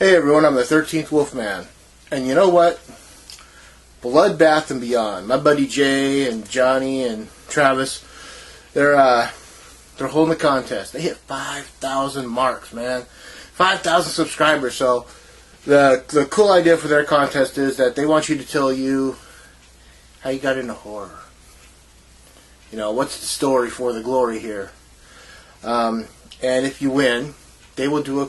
Hey everyone, I'm the 13th Wolfman. And you know what? Bloodbath and Beyond. My buddy Jay and Johnny and Travis, they're holding a contest. They hit 5,000 marks, man. 5,000 subscribers. So the cool idea for their contest is that they want you to tell you how you got into horror. You know, what's the story for the glory here? And if you win, they will do a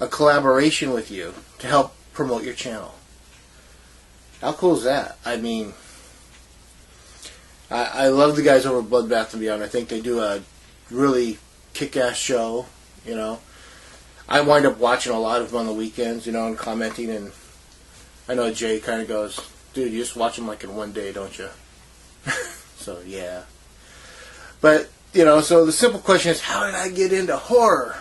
collaboration with you to help promote your channel. How cool is that? I mean, I love the guys over at Bloodbath and Beyond. I think they do a really kick-ass show, you know. I wind up watching a lot of them on the weekends, you know, and commenting, and I know Jay kind of goes, dude, you just watch them like in one day, don't you? So, yeah. But, you know, so the simple question is, how did I get into horror?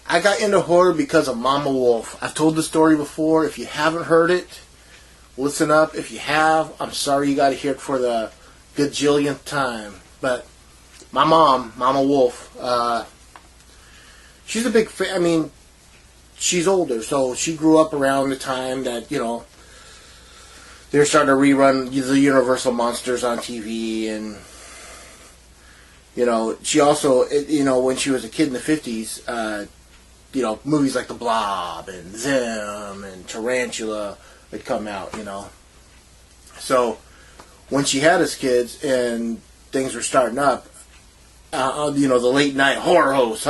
I got into horror because of Mama Wolf. I've told the story before. If you haven't heard it, listen up. If you have, I'm sorry you got to hear it for the gajillionth time. But my mom, Mama Wolf, she's a big fan. I mean, she's older, so she grew up around the time that, you know, they were starting to rerun the Universal Monsters on TV. And, you know, she also, you know, when she was a kid in the 50s, you know, movies like The Blob and Them and Tarantula would come out, you know. So when she had us kids and things were starting up, you know, the late night horror host,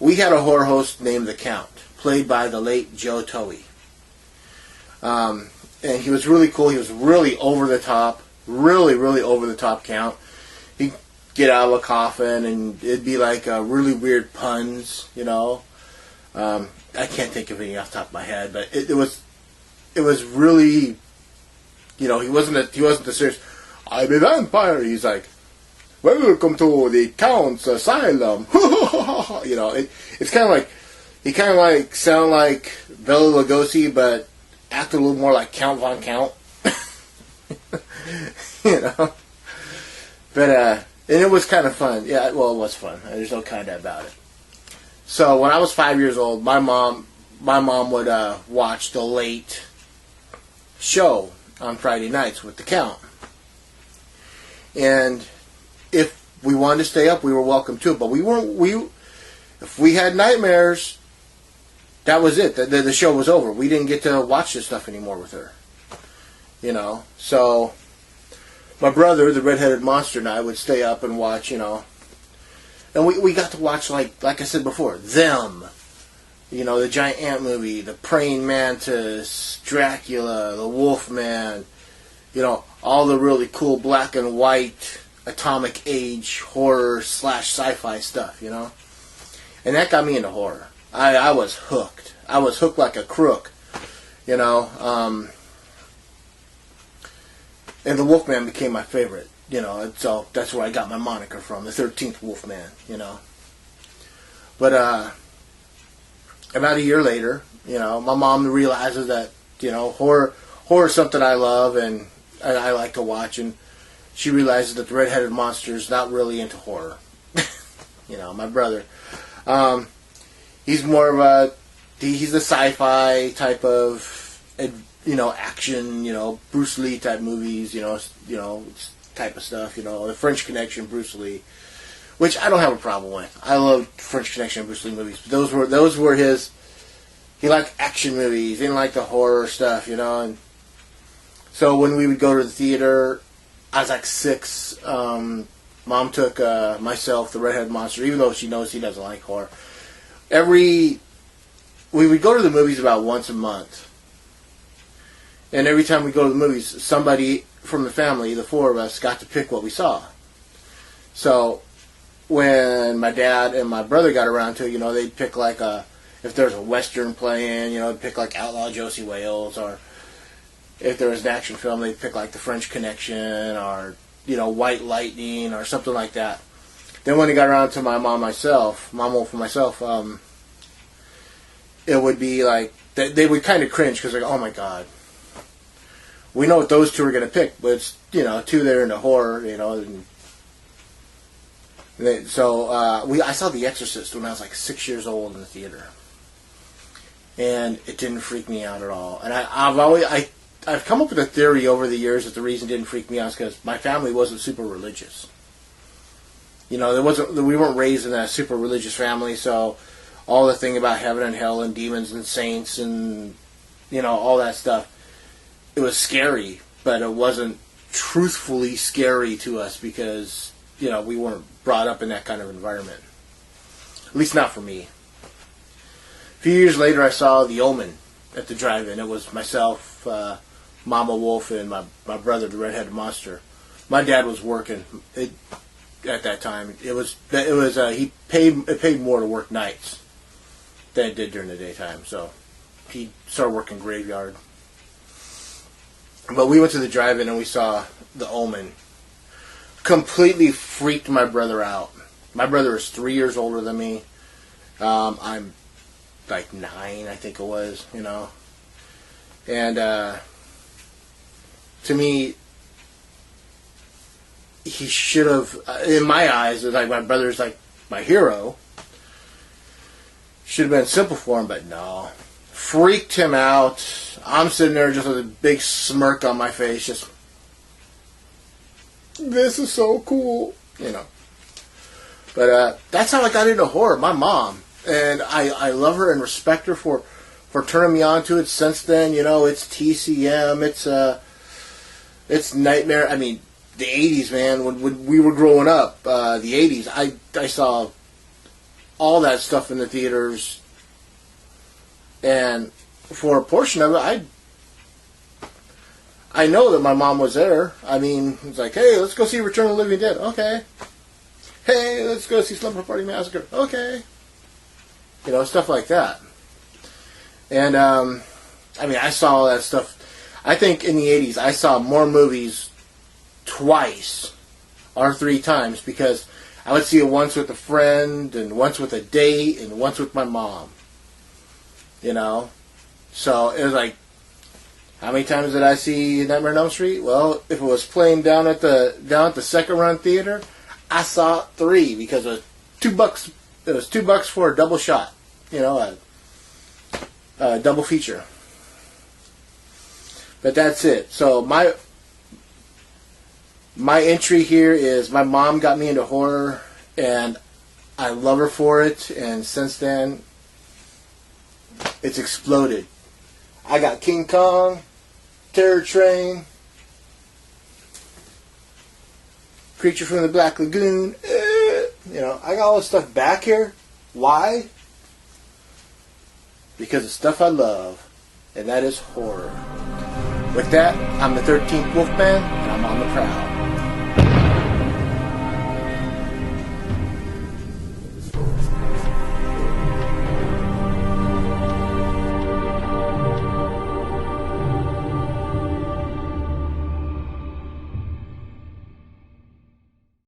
we had a horror host named The Count, played by the late Joe Towie. And he was really cool. He was really over the top, really over the top Count. He'd get out of a coffin and it'd be like really weird puns, you know. I can't think of any off the top of my head, but it was really, you know, he wasn't the serious, I'm a vampire. He's like, welcome to the Count's Asylum. You know, it's kind of like, he kind of like sound like Bela Lugosi, but act a little more like Count Von Count. You know, but and it was kind of fun. Yeah, well, it was fun. There's no kind of about it. So when I was 5 years old, my mom would watch the late show on Friday nights with the Count. And if we wanted to stay up, we were welcome to it. But if we had nightmares, that was it. The show was over. We didn't get to watch this stuff anymore with her. You know, so my brother, the redheaded monster, and I would stay up and watch, you know. And we got to watch, like I said before, Them, you know, the giant ant movie, the praying mantis, Dracula, the Wolfman, you know, all the really cool black and white atomic age horror / sci-fi stuff, you know. And that got me into horror. I was hooked. I was hooked like a crook, you know. And the Wolfman became my favorite. You know, so that's where I got my moniker from, the 13th Wolfman, you know. But about a year later, you know, my mom realizes that, you know, horror is something I love and I like to watch, and she realizes that the redheaded monster is not really into horror. You know, my brother. He's more of he's the sci-fi type of, you know, action, you know, Bruce Lee type movies, you know, type of stuff, you know, the French Connection, Bruce Lee, which I don't have a problem with. I love French Connection, Bruce Lee movies. But those were his. He liked action movies. He didn't like the horror stuff, you know. And so when we would go to the theater, I was like 6. Mom took myself, the redheaded monster, even though she knows he doesn't like horror. We would go to the movies about once a month, and every time we go to the movies, somebody from the family, the 4 of us, got to pick what we saw. So when my dad and my brother got around to it, you know, they'd pick like if there's a Western playing, you know, they'd pick like Outlaw Josie Wales, or if there was an action film, they'd pick like The French Connection, or, you know, White Lightning, or something like that. Then when it got around to my Mom Wolf and myself, it would be like, they would kind of cringe, because like, oh my God, we know what those 2 are going to pick, but it's, you know, 2 that are into horror, you know. And so I saw The Exorcist when I was like 6 years old in the theater. and it didn't freak me out at all. And I've come up with a theory over the years that the reason it didn't freak me out is because my family wasn't super religious. We weren't raised in a super religious family, so all the thing about heaven and hell and demons and saints and, all that stuff, it was scary, but it wasn't truthfully scary to us because, we weren't brought up in that kind of environment. At least not for me. A few years later, I saw The Omen at the drive-in. It was myself, Mama Wolf, and my brother, the redheaded monster. My dad was working at that time. It paid more to work nights than it did during the daytime. So he started working graveyard. But we went to the drive-in and we saw The Omen. Completely freaked my brother out. My brother is 3 years older than me. I'm like 9, I think it was, And to me, he should have, in my eyes, like my brother's like my hero. Should have been simple for him, but no. Freaked him out. I'm sitting there just with a big smirk on my face, just, this is so cool, But that's how I got into horror. My mom. And I love her and respect her for turning me on to it. Since then, it's TCM, it's Nightmare. I mean, the 80s, man, when we were growing up, the 80s, I saw all that stuff in the theaters. And for a portion of it, I know that my mom was there. I mean, it's like, hey, let's go see Return of the Living Dead. Okay. Hey, let's go see Slumber Party Massacre. Okay. Stuff like that. And, I saw all that stuff. I think in the 80s, I saw more movies twice or 3 times because I would see it once with a friend and once with a date and once with my mom. So it was like, how many times did I see Nightmare on Elm Street? Well, if it was playing down at the second run theater, I saw it 3 because it was $2. It was $2 for a double shot. A double feature. But that's it. So my entry here is my mom got me into horror, and I love her for it. And since then, it's exploded. I got King Kong, Terror Train, Creature from the Black Lagoon. I got all this stuff back here. Why? Because it's stuff I love, and that is horror. With that, I'm the 13th Wolfman, and I'm on the prowl.